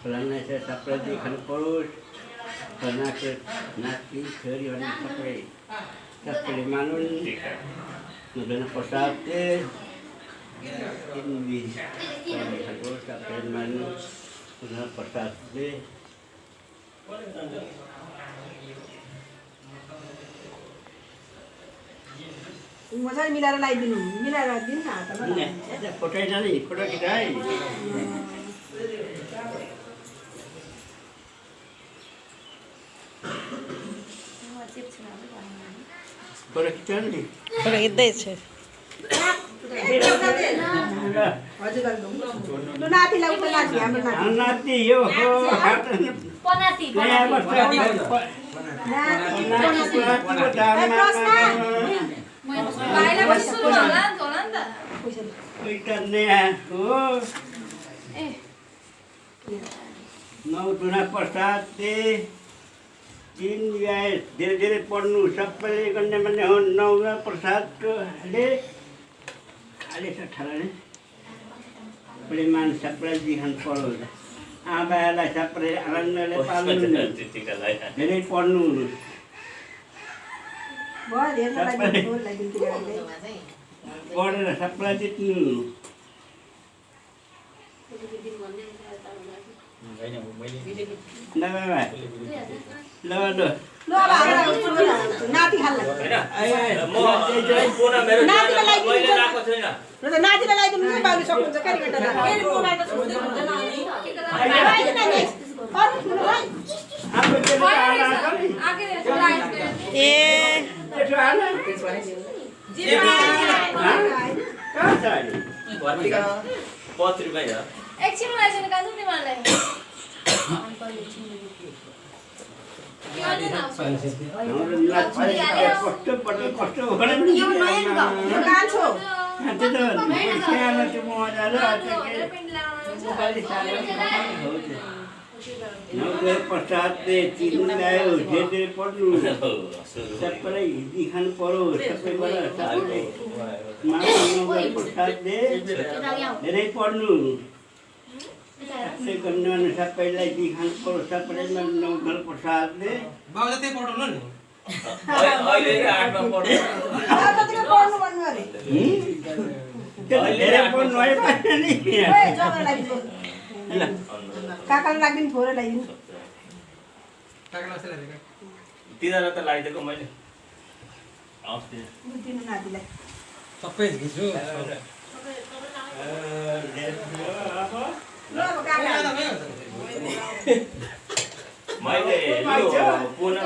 फलाना चाहिँ सबैले खानु परोस् फलानाको नाति छोरी भने सबैले मानुन् हुँदैन प्रसाद सबैले मानु पुनः प्रसादले मजाले मिलाएर लगाइदिनु मिलाएर दिनु न हातमा फोटो जाने फोटो खिचाइ फोटो खिचाउने फोटो खिच्दैछ नातिलाई उता नाति हाम्रो नाति यो हो पनाती बाहिर बस्छु होला नि त नौ दुना प्रसाद तीन धेरै धेरै पढ्नु सबैले गर्ने भन्ने हो नौ प्रसादले खाले छ ठराले सबैले मान सबैलाई दिखान पढोस् आमालाई सबैले आनन्दले पाल्नु धेरै पढ्नु पढेर सबैलाई जित्नु नाति खाल्ला नातिलाई लगाइदिनु नि बाबुले सक्नुहुन्छ एकछिन लाइसन कान्छु नि मलाई प्रसाद ल्यायो धेरै पढ्नु सबैलाई हिन्दी खानु पऱ्यो सबैबाट सबैले प्रसाद धेरै पढ्नु सबैलाई दिखानु पऱ्यो सबैले नौकल प्रसादले धेरै पढ्नु काकालाई लाग्दिनु छोरा लगाइदिनु तिनीहरू त लगाइदिएको मैले दिनु नातिलाई सबै घिच्नु मैले यो पुनः